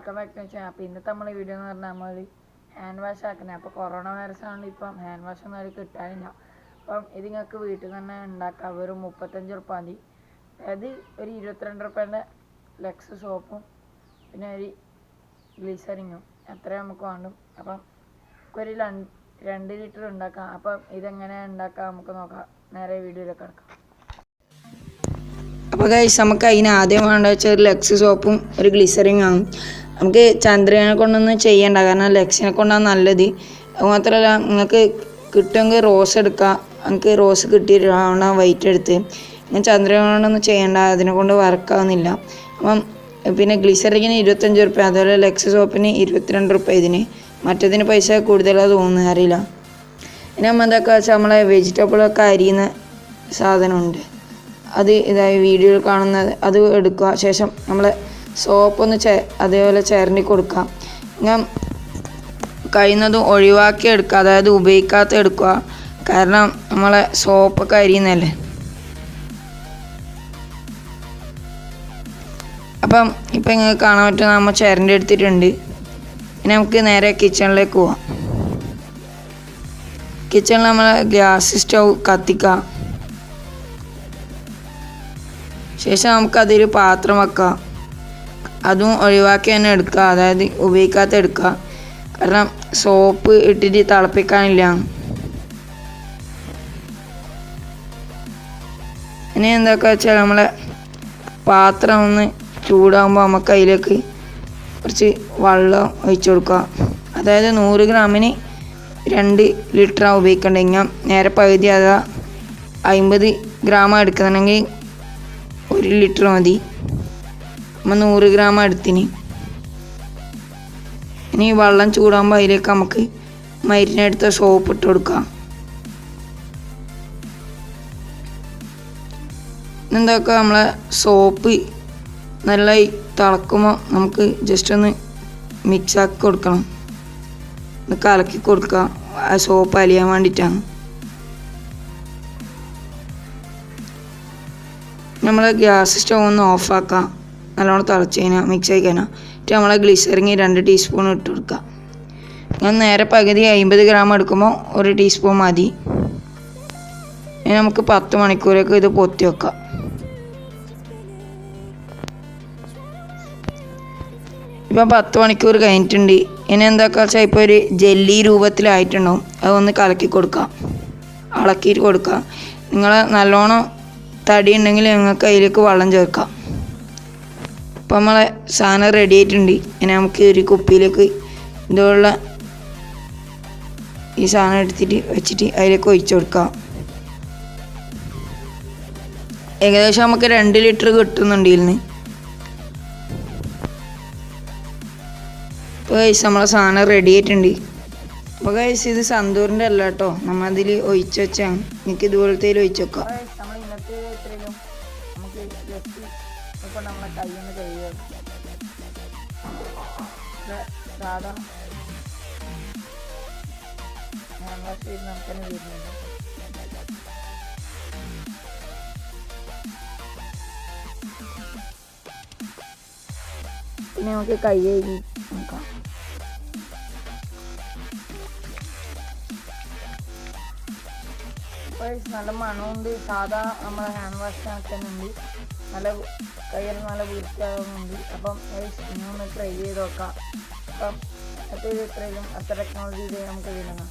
Welcome back to channel. അപ്പോൾ ഇന്നത്തെ നമ്മൾ വീഡിയോ എന്ന് പറഞ്ഞാൽ നമ്മൾ ഹാൻഡ് വാഷ് ആക്കുന്നത്. അപ്പോൾ കൊറോണ വൈറസ് ആണെങ്കിൽ ഇപ്പം ഹാൻഡ് വാഷ് ഒന്നും അതിൽ കിട്ടാനില്ല. അപ്പം ഇത് നിങ്ങൾക്ക് വീട്ടിൽ തന്നെ ഉണ്ടാക്കാം. വെറും 35 ഉറുപ്പ്യ മതി. അതായത് ഒരു 22 ഉറുപ്പ്യേൻ്റെ ലക്സ് സോപ്പും പിന്നെ ഒരു ഗ്ലിസറിങ്ങും അത്ര നമുക്ക് വേണ്ടും. അപ്പം ഒരു 2 ലിറ്റർ ഉണ്ടാക്കാം. അപ്പം ഇതെങ്ങനെ ഉണ്ടാക്കാം നമുക്ക് നോക്കാം. നേരെ വീഡിയോയിലേക്ക് കിടക്കാം. അപ്പോൾ ഗൈസ് നമുക്ക് അതിന് ആദ്യം വേണ്ട വെച്ചാൽ ഒരു ലക്സ് സോപ്പും ഒരു ഗ്ലിസറിങ് ആണ്. നമുക്ക് ചന്ദ്രനെ കൊണ്ടൊന്നും ചെയ്യണ്ട, കാരണം ലക്സിനെ കൊണ്ടാണ് നല്ലത്. അതുമാത്രമല്ല നിങ്ങൾക്ക് കിട്ടുമെങ്കിൽ റോസ് എടുക്കാം. എനിക്ക് റോസ് കിട്ടിയിട്ടാണ് വൈറ്റ് എടുത്ത്. ഞാൻ ചന്ദ്രനെ കൊണ്ടൊന്നും ചെയ്യണ്ട, അതിനെ കൊണ്ട് വർക്കാവുന്നില്ല. അപ്പം പിന്നെ ഗ്ലിസറിങ്ങിന് 25 ഉറുപ്പ്യ, അതുപോലെ ലക്സ് സോപ്പിന് 22 ഉറുപ്പ്യ. ഇതിന് മറ്റതിന് പൈസ കൂടുതലാണ് തോന്നുന്നു, അറിയില്ല. പിന്നെ നമ്മൾ എന്തൊക്കെ വെച്ചാൽ നമ്മളെ വെജിറ്റബിളൊക്കെ അരിയുന്ന സാധനമുണ്ട്, അത് ഇതായി വീഡിയോയിൽ കാണുന്നത് അത് എടുക്കുക. ശേഷം നമ്മൾ സോപ്പൊന്ന് അതേപോലെ ചിരണ്ടി കൊടുക്കുക. ഞാൻ കഴിയുന്നതും ഒഴിവാക്കി എടുക്കുക, അതായത് ഉപയോഗിക്കാത്ത എടുക്കുക, കാരണം നമ്മളെ സോപ്പൊക്കെ അരിയുന്നതല്ലേ. അപ്പം ഇപ്പം ഇങ്ങനെ കാണാൻ പറ്റുന്ന നമ്മൾ ചിരണ്ടി എടുത്തിട്ടുണ്ട്. ഇനി നമുക്ക് നേരെ കിച്ചണിലേക്ക് പോവാം. കിച്ചണിൽ നമ്മൾ ഗ്യാസ് സ്റ്റൗ കത്തിക്കുക. ശേഷം നമുക്കതിൽ പാത്രം വെക്കാം. അതും ഒഴിവാക്കി തന്നെ എടുക്കുക, അതായത് ഉപയോഗിക്കാത്ത എടുക്കുക, കാരണം സോപ്പ് ഇട്ടിട്ട് തിളപ്പിക്കാനില്ല. ഇനി എന്തൊക്കെ വെച്ചാൽ നമ്മളെ പാത്രം ഒന്ന് ചൂടാകുമ്പോൾ നമുക്ക് അതിലേക്ക് കുറച്ച് വെള്ളം ഒഴിച്ചു കൊടുക്കുക. അതായത് 100 ഗ്രാമിന് 2 ലിറ്ററാണ് ഉപയോഗിക്കേണ്ടത്. ഞാൻ നേരെ പകുതി അതാ 50 ഗ്രാമാണ് എടുക്കുന്നുണ്ടെങ്കിൽ 1 ലിറ്റർ മതി. നമ്മൾ 100 ഗ്രാം എടുത്തിന്. ഇനി വെള്ളം ചൂടാകുമ്പോൾ അതിലേക്ക് നമുക്ക് മരുന്നെടുത്ത സോപ്പ് ഇട്ട് കൊടുക്കാം. എന്തൊക്കെ നമ്മളെ സോപ്പ് നല്ലതായി തിളക്കുമ്പോൾ നമുക്ക് ജസ്റ്റ് ഒന്ന് മിക്സാക്കി കൊടുക്കണം, ഒന്ന് കലക്കി കൊടുക്കുക. ആ സോപ്പ് അലിയാൻ വേണ്ടിയിട്ടാണ്. നമ്മൾ ഗ്യാസ് സ്റ്റവ് ഒന്ന് ഓഫാക്കാം. നല്ലോണം തിളച്ച് കഴിഞ്ഞാൽ മിക്സ് ആയി കഴിഞ്ഞാൽ നമ്മളെ ഗ്ലിസറിങ് 2 ടീസ്പൂൺ ഇട്ട് കൊടുക്കുക. ഞാൻ നേരെ പകുതി 50 ഗ്രാം എടുക്കുമ്പോൾ 1 ടീസ്പൂൺ മതി. ഇനി നമുക്ക് 10 മണിക്കൂറൊക്കെ ഇത് പൊത്തി വെക്കാം. ഇപ്പം 10 മണിക്കൂർ കഴിഞ്ഞിട്ടുണ്ട്. ഇനി എന്താക്കുക വെച്ചാൽ ഇപ്പോൾ ഒരു ജെല്ലി രൂപത്തിലായിട്ടുണ്ടാവും. അതൊന്ന് കലക്കി കൊടുക്കാം, ഇളക്കിയിട്ട് കൊടുക്കുക. നിങ്ങൾ നല്ലോണം തടി ഉണ്ടെങ്കിൽ നിങ്ങൾക്ക് അതിലേക്ക് വെള്ളം ചേർക്കാം. അപ്പോൾ നമ്മളെ സാധനം റെഡി ആയിട്ടുണ്ട്. ഇനി നമുക്ക് ഒരു കുപ്പിയിലേക്ക് ഇതുള്ള ഈ സാധനം എടുത്തിട്ട് വെച്ചിട്ട് അതിലേക്ക് ഒഴിച്ചു കൊടുക്കാം. ഏകദേശം നമുക്ക് 2 ലിറ്റർ കിട്ടുന്നുണ്ട് ഇതിന്. അപ്പോൾ ഗൈസ് നമ്മളെ സാധനം റെഡി ആയിട്ടുണ്ട്. അപ്പോൾ ഗൈസ് ഇത് സന്തൂറിൻ്റെ അല്ല കേട്ടോ, നമ്മൾ അതിൽ ഒഴിച്ച് വെച്ചാൽ എനിക്ക് ഇതുപോലത്തെ ഒഴിച്ച് വെക്കാം. നമ്മൾ ഇന്നത്തെ ഇത്രയും നമുക്ക് ജസ്റ്റ് ഇപ്പം നമ്മളെ കയ്യൊന്ന് കഴുകുക. സാധാ നമ്മളെ സൈഡ് നമുക്ക് തന്നെ വരുന്നുണ്ട്. പിന്നെ നമുക്ക് കൈ കഴുകി നോക്കാം. നല്ല മണമുണ്ട്. സാധാ നമ്മളെ ഹാൻഡ് വാഷ് കണക്കുന്നുണ്ട്. നല്ല കയ്യിൽ നല്ല വൃത്തിയാകുന്നുണ്ട്. അപ്പം ഇനി ഒന്ന് ട്രൈ ചെയ്ത് നോക്കാം. അപ്പം അത്ര ടെക്നോളജി നമുക്ക് വിടണം.